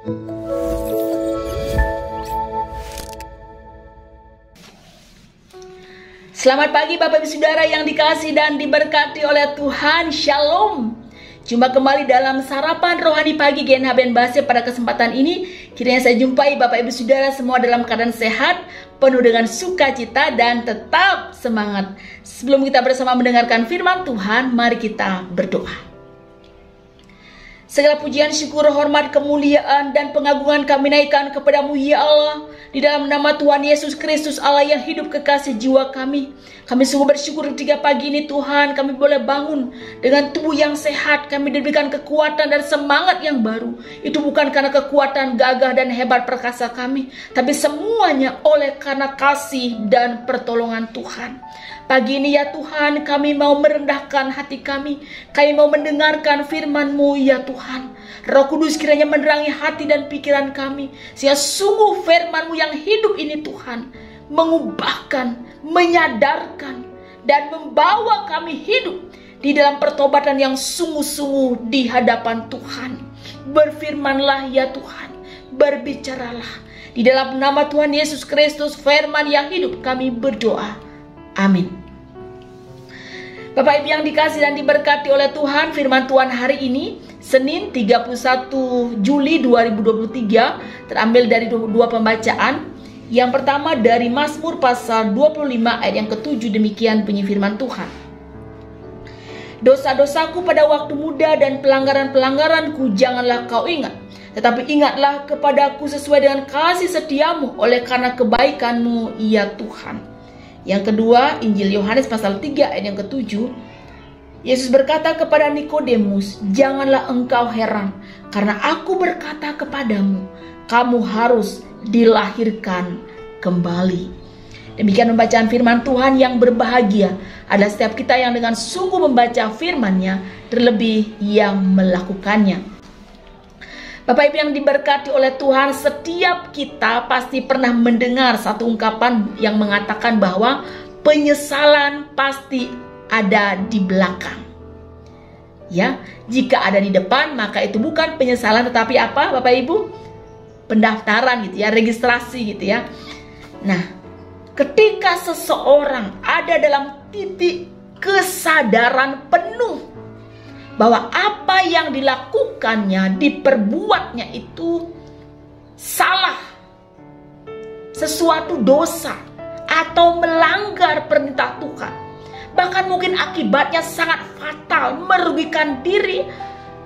Selamat pagi Bapak Ibu Saudara yang dikasihi dan diberkati oleh Tuhan. Shalom. Jumpa kembali dalam sarapan rohani pagi GNHBN Basel pada kesempatan ini. Kiranya saya jumpai Bapak Ibu Saudara semua dalam keadaan sehat, penuh dengan sukacita dan tetap semangat. Sebelum kita bersama mendengarkan firman Tuhan, mari kita berdoa. Segala pujian, syukur, hormat, kemuliaan, dan pengagungan kami naikkan kepadamu ya Allah. Di dalam nama Tuhan Yesus Kristus Allah yang hidup kekasih jiwa kami. Kami sungguh bersyukur ketika pagi ini Tuhan kami boleh bangun dengan tubuh yang sehat. Kami diberikan kekuatan dan semangat yang baru. Itu bukan karena kekuatan gagah dan hebat perkasa kami, tapi semuanya oleh karena kasih dan pertolongan Tuhan. Pagi ini ya Tuhan, kami mau merendahkan hati kami. Kami mau mendengarkan firman-Mu ya Tuhan. Roh Kudus kiranya menerangi hati dan pikiran kami. Sehingga sungguh firman-Mu yang hidup ini Tuhan mengubahkan, menyadarkan, dan membawa kami hidup di dalam pertobatan yang sungguh-sungguh di hadapan Tuhan. Berfirmanlah ya Tuhan, berbicaralah. Di dalam nama Tuhan Yesus Kristus, firman yang hidup, kami berdoa. Amin. Bapak Ibu yang dikasihi dan diberkati oleh Tuhan, firman Tuhan hari ini Senin 31 Juli 2023 terambil dari dua pembacaan. Yang pertama dari Mazmur pasal 25 ayat yang ke-7, demikian bunyi firman Tuhan. Dosa-dosaku pada waktu muda dan pelanggaran-pelanggaranku janganlah kau ingat, tetapi ingatlah kepadaku sesuai dengan kasih setiamu oleh karena kebaikanmu ya Tuhan. Yang kedua, Injil Yohanes pasal 3 ayat yang ke-7. Yesus berkata kepada Nikodemus, janganlah engkau heran, karena aku berkata kepadamu, kamu harus dilahirkan kembali. Demikian pembacaan firman Tuhan. Yang berbahagia adalah setiap kita yang dengan sungguh membaca firman-Nya, terlebih yang melakukannya. Bapak Ibu yang diberkati oleh Tuhan, setiap kita pasti pernah mendengar satu ungkapan yang mengatakan bahwa penyesalan pasti ada di belakang. Ya, jika ada di depan maka itu bukan penyesalan tetapi apa Bapak Ibu? Pendaftaran gitu ya, registrasi gitu ya. Nah, ketika seseorang ada dalam titik kesadaran penuh bahwa apa yang dilakukannya, diperbuatnya itu salah, sesuatu dosa, atau melanggar perintah Tuhan, bahkan mungkin akibatnya sangat fatal, merugikan diri,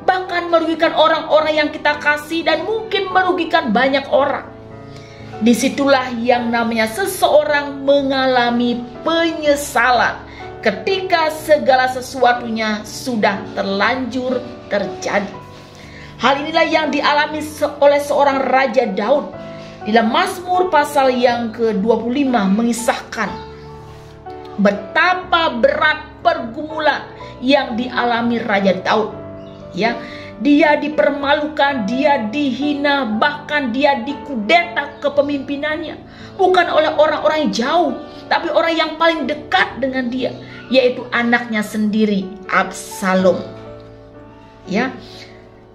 bahkan merugikan orang-orang yang kita kasih, dan mungkin merugikan banyak orang. Disitulah yang namanya seseorang mengalami penyesalan ketika segala sesuatunya sudah terlanjur terjadi. Hal inilah yang dialami oleh seorang Raja Daud. Di dalam Mazmur pasal yang ke-25 mengisahkan betapa berat pergumulan yang dialami Raja Daud. Ya, dia dipermalukan, dia dihina, bahkan dia dikudeta kepemimpinannya. Bukan oleh orang-orang yang jauh, tapi orang yang paling dekat dengan dia, yaitu anaknya sendiri, Absalom. Ya,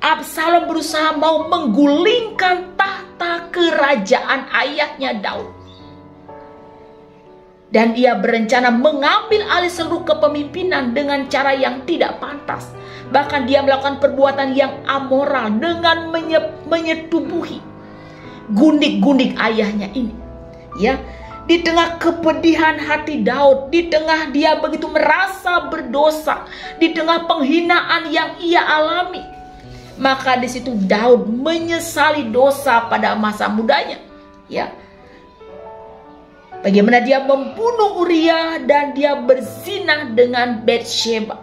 Absalom berusaha mau menggulingkan tahta kerajaan ayahnya Daud. Dan ia berencana mengambil alih seluruh kepemimpinan dengan cara yang tidak pantas. Bahkan dia melakukan perbuatan yang amoral dengan menyetubuhi gundik-gundik ayahnya ini. Ya, di tengah kepedihan hati Daud, di tengah dia begitu merasa berdosa, di tengah penghinaan yang ia alami, maka di situ Daud menyesali dosa pada masa mudanya. Ya, bagaimana dia membunuh Uria dan dia berzina dengan Batsheba.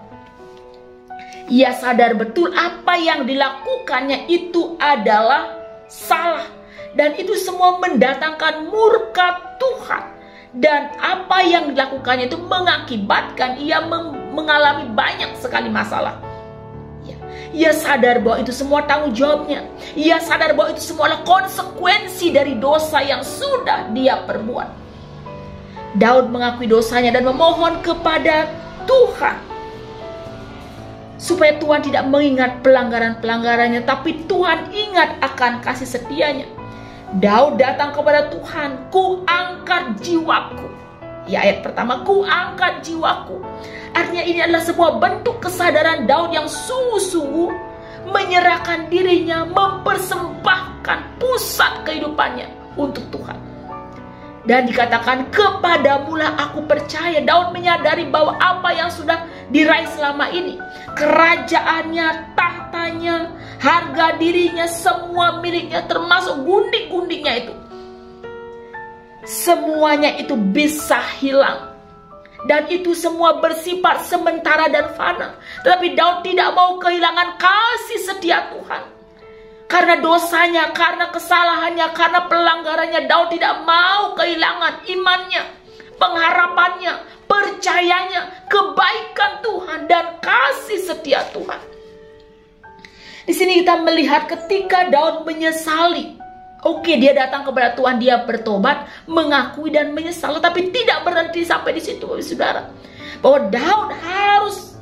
Ia sadar betul apa yang dilakukannya itu adalah salah. Dan itu semua mendatangkan murka Tuhan. Dan apa yang dilakukannya itu mengakibatkan ia mengalami banyak sekali masalah. Ya, ia sadar bahwa itu semua tanggung jawabnya. Ia sadar bahwa itu semua adalah konsekuensi dari dosa yang sudah dia perbuat. Daud mengakui dosanya dan memohon kepada Tuhan supaya Tuhan tidak mengingat pelanggaran-pelanggarannya, tapi Tuhan ingat akan kasih setianya. Daud datang kepada Tuhan, ku angkat jiwaku. Ya, ayat pertama, ku angkat jiwaku. Artinya ini adalah sebuah bentuk kesadaran Daud yang sungguh-sungguh menyerahkan dirinya, mempersembahkan pusat kehidupannya untuk Tuhan. Dan dikatakan, kepadamulah aku percaya. Daud menyadari bahwa apa yang sudah diraih selama ini, kerajaannya, tahtanya, harga dirinya, semua miliknya, termasuk gundik-gundiknya itu, semuanya itu bisa hilang. Dan itu semua bersifat sementara dan fana. Tetapi Daud tidak mau kehilangan kasih setia Tuhan. Karena dosanya, karena kesalahannya, karena pelanggarannya, Daud tidak mau kehilangan imannya, pengharapannya, percayanya, kebaikan Tuhan, dan kasih setia Tuhan. Di sini kita melihat ketika Daud menyesali. Oke, dia datang kepada Tuhan, dia bertobat, mengakui dan menyesal, tapi tidak berhenti sampai di situ, saudara. Bahwa Daud harus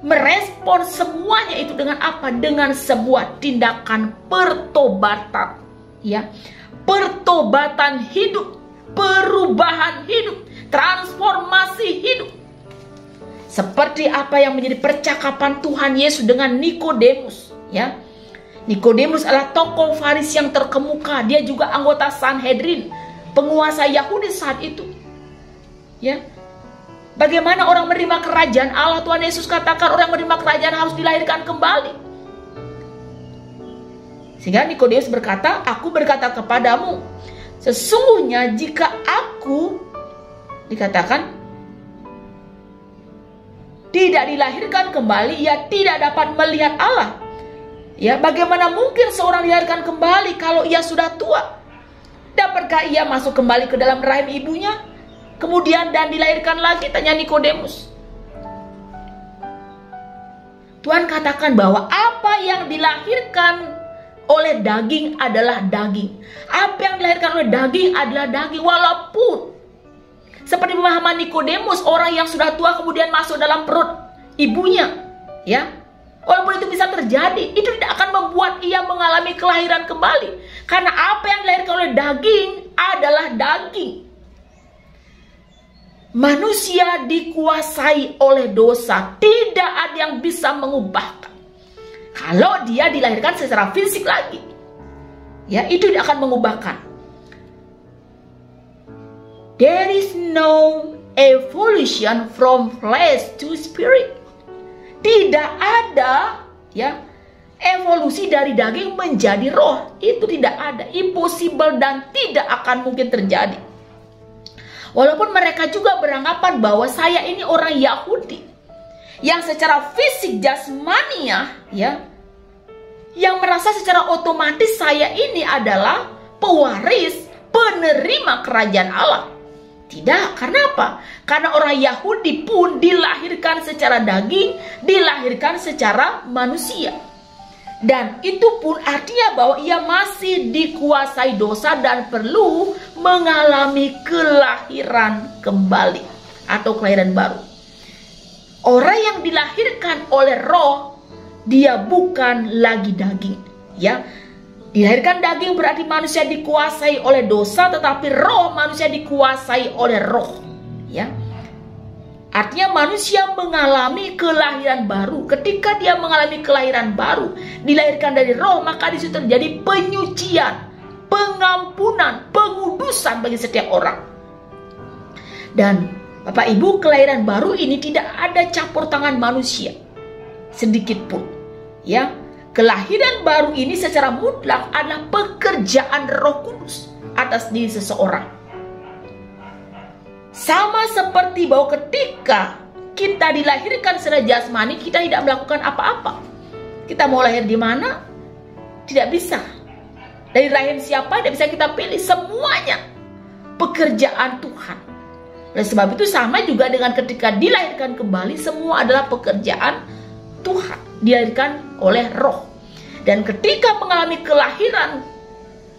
merespon semuanya itu dengan apa? Dengan sebuah tindakan pertobatan, ya, pertobatan hidup, perubahan hidup, transformasi hidup. Seperti apa yang menjadi percakapan Tuhan Yesus dengan Nikodemus, ya. Nikodemus adalah tokoh Farisi yang terkemuka. Dia juga anggota Sanhedrin, penguasa Yahudi saat itu. Ya, bagaimana orang menerima kerajaan Allah? Tuhan Yesus katakan orang menerima kerajaan harus dilahirkan kembali. Sehingga Nikodemus berkata, aku berkata kepadamu, sesungguhnya jika aku, dikatakan, tidak dilahirkan kembali, ia tidak dapat melihat Allah. Ya, bagaimana mungkin seorang dilahirkan kembali kalau ia sudah tua? Dapatkah ia masuk kembali ke dalam rahim ibunya? Kemudian dan dilahirkan lagi, tanya Nikodemus. Tuhan katakan bahwa apa yang dilahirkan oleh daging adalah daging. Apa yang dilahirkan oleh daging adalah daging. Walaupun seperti pemahaman Nikodemus, orang yang sudah tua kemudian masuk dalam perut ibunya, ya, walaupun itu bisa terjadi, itu tidak akan membuat ia mengalami kelahiran kembali. Karena apa yang dilahirkan oleh daging adalah daging. Manusia dikuasai oleh dosa. Tidak ada yang bisa mengubahkan. Kalau dia dilahirkan secara fisik lagi, ya, itu tidak akan mengubahkan. There is no evolution from flesh to spirit. Tidak ada, ya, evolusi dari daging menjadi roh. Itu tidak ada, impossible dan tidak akan mungkin terjadi. Walaupun mereka juga beranggapan bahwa saya ini orang Yahudi yang secara fisik jasmania, ya, yang merasa secara otomatis saya ini adalah pewaris, penerima kerajaan Allah. Tidak, karena apa? Karena orang Yahudi pun dilahirkan secara daging, dilahirkan secara manusia. Dan itu pun artinya bahwa ia masih dikuasai dosa dan perlu mengalami kelahiran kembali atau kelahiran baru. Orang yang dilahirkan oleh roh, dia bukan lagi daging, ya. Dilahirkan daging berarti manusia dikuasai oleh dosa, tetapi roh manusia dikuasai oleh roh, ya. Artinya manusia mengalami kelahiran baru. Ketika dia mengalami kelahiran baru, dilahirkan dari roh, maka di situ terjadi penyucian, pengampunan, pengudusan bagi setiap orang. Dan Bapak Ibu, kelahiran baru ini tidak ada campur tangan manusia sedikit pun, ya. Kelahiran baru ini secara mutlak adalah pekerjaan Roh Kudus atas diri seseorang. Sama seperti bahwa ketika kita dilahirkan secara jasmani, kita tidak melakukan apa-apa. Kita mau lahir di mana? Tidak bisa. Dari rahim siapa? Tidak bisa kita pilih. Semuanya pekerjaan Tuhan. Oleh sebab itu sama juga dengan ketika dilahirkan kembali, semua adalah pekerjaan Tuhan. Dilahirkan oleh roh. Dan ketika mengalami kelahiran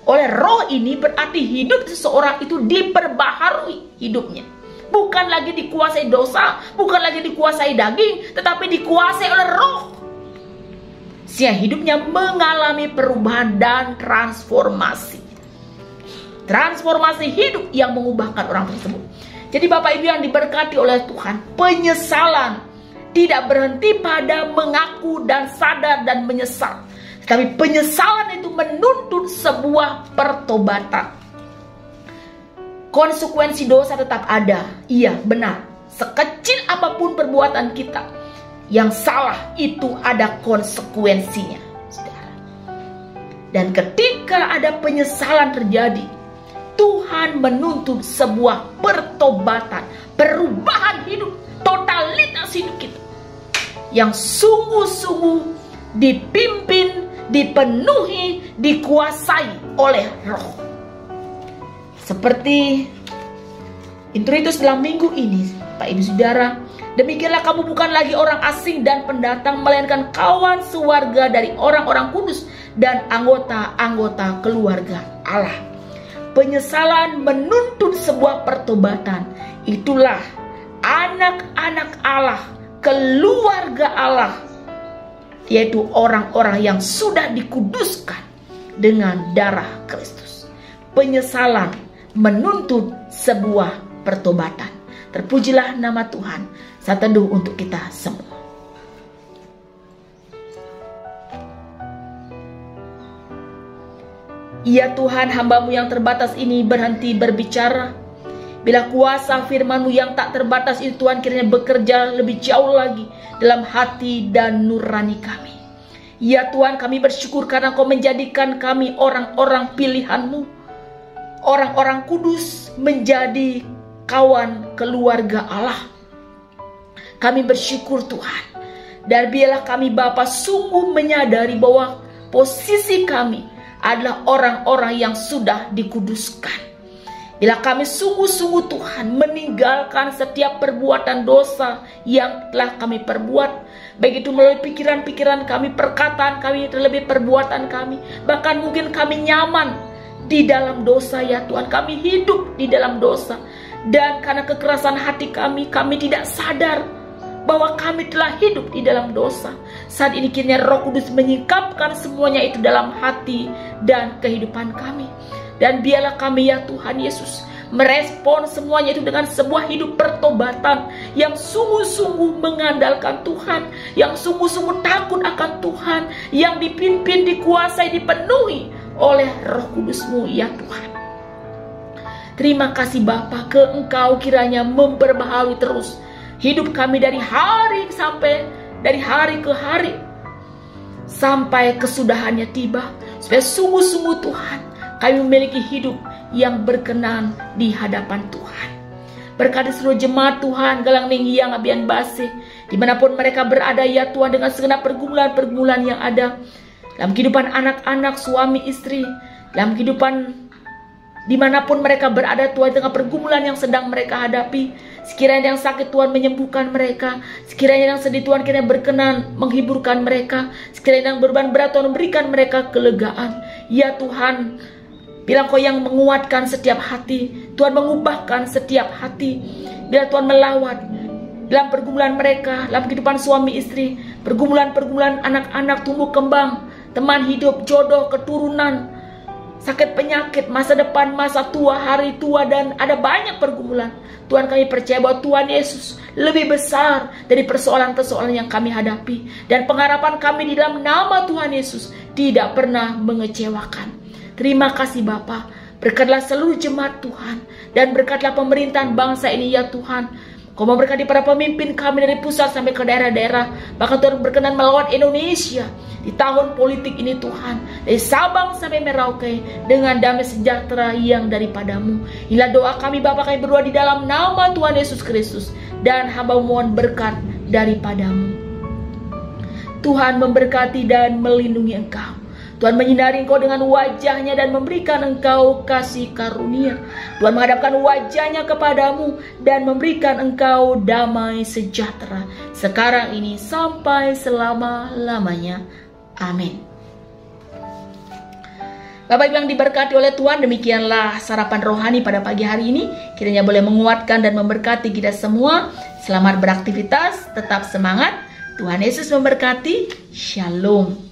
oleh roh ini, berarti hidup seseorang itu diperbaharui hidupnya. bukan lagi dikuasai dosa, bukan lagi dikuasai daging, tetapi dikuasai oleh Roh. Sehingga hidupnya mengalami perubahan dan transformasi. Transformasi hidup yang mengubahkan orang tersebut. Jadi Bapak Ibu yang diberkati oleh Tuhan, penyesalan tidak berhenti pada mengaku dan sadar dan menyesal. Tapi penyesalan itu menuntut sebuah pertobatan. Konsekuensi dosa tetap ada. Iya, benar. Sekecil apapun perbuatan kita yang salah, itu ada konsekuensinya, saudara. Dan ketika ada penyesalan terjadi, Tuhan menuntut sebuah pertobatan, perubahan hidup, totalitas hidup kita yang sungguh-sungguh dipimpin, dipenuhi, dikuasai oleh Roh. Seperti introitus dalam minggu ini, Pak Ibu Saudara, demikianlah kamu bukan lagi orang asing dan pendatang, melainkan kawan sewarga dari orang-orang kudus dan anggota-anggota keluarga Allah. Penyesalan menuntut sebuah pertobatan. Itulah anak-anak Allah, keluarga Allah, yaitu orang-orang yang sudah dikuduskan dengan darah Kristus. Penyesalan menuntut sebuah pertobatan. Terpujilah nama Tuhan. Saya teduh untuk kita semua. Ya Tuhan, hamba-Mu yang terbatas ini berhenti berbicara. Bila kuasa firman-Mu yang tak terbatas itu Tuhan kiranya bekerja lebih jauh lagi dalam hati dan nurani kami. Ya Tuhan, kami bersyukur karena Kau menjadikan kami orang-orang pilihan-Mu, orang-orang kudus, menjadi kawan keluarga Allah. Kami bersyukur Tuhan. Dan biarlah kami Bapa sungguh menyadari bahwa posisi kami adalah orang-orang yang sudah dikuduskan. Bila kami sungguh-sungguh Tuhan meninggalkan setiap perbuatan dosa yang telah kami perbuat, baik itu melalui pikiran-pikiran kami, perkataan kami, terlebih perbuatan kami, bahkan mungkin kami nyaman di dalam dosa ya Tuhan, kami hidup di dalam dosa. Dan karena kekerasan hati kami tidak sadar bahwa kami telah hidup di dalam dosa. Saat ini kiranya Roh Kudus menyingkapkan semuanya itu dalam hati dan kehidupan kami. Dan biarlah kami ya Tuhan Yesus merespon semuanya itu dengan sebuah hidup pertobatan yang sungguh-sungguh mengandalkan Tuhan, yang sungguh-sungguh takut akan Tuhan, yang dipimpin, dikuasai, dipenuhi oleh Roh Kudus-Mu ya Tuhan. Terima kasih Bapa, ke Engkau kiranya memperbaharui terus hidup kami dari hari ke hari sampai kesudahannya tiba, supaya sungguh-sungguh Tuhan kami memiliki hidup yang berkenan di hadapan Tuhan. Berkati seluruh jemaat Tuhan Galang Ninggiang Abian Base, dimanapun mereka berada ya Tuhan, dengan segenap pergumulan-pergumulan yang ada dalam kehidupan anak-anak, suami, istri, dalam kehidupan dimanapun mereka berada Tuhan, dengan pergumulan yang sedang mereka hadapi. Sekiranya yang sakit Tuhan menyembuhkan mereka, sekiranya yang sedih Tuhan kiranya berkenan menghiburkan mereka, sekiranya yang berbeban berat Tuhan memberikan mereka kelegaan. Ya Tuhan, bila Kau yang menguatkan setiap hati, Tuhan mengubahkan setiap hati. Bila Tuhan melawat dalam pergumulan mereka, dalam kehidupan suami istri, pergumulan-pergumulan anak-anak tumbuh kembang, teman hidup, jodoh, keturunan, sakit penyakit, masa depan, masa tua, hari tua, dan ada banyak pergumulan. Tuhan, kami percaya bahwa Tuhan Yesus lebih besar dari persoalan-persoalan yang kami hadapi. Dan pengharapan kami di dalam nama Tuhan Yesus tidak pernah mengecewakan. Terima kasih Bapa. Berkatlah seluruh jemaat Tuhan, dan berkatlah pemerintahan bangsa ini ya Tuhan. Kau memberkati para pemimpin kami dari pusat sampai ke daerah-daerah. Bahkan Tuhan berkenan melawat Indonesia di tahun politik ini Tuhan, dari Sabang sampai Merauke, dengan damai sejahtera yang daripada-Mu. Inilah doa kami Bapa, kami berdoa di dalam nama Tuhan Yesus Kristus, dan hamba mohon berkat daripada-Mu. Tuhan memberkati dan melindungi Engkau. Tuhan menyinari engkau dengan wajahnya dan memberikan engkau kasih karunia. Tuhan menghadapkan wajahnya kepadamu dan memberikan engkau damai sejahtera sekarang ini sampai selama-lamanya. Amin. Bapak Ibu yang diberkati oleh Tuhan, demikianlah sarapan rohani pada pagi hari ini. Kiranya boleh menguatkan dan memberkati kita semua. Selamat beraktivitas, tetap semangat. Tuhan Yesus memberkati. Shalom.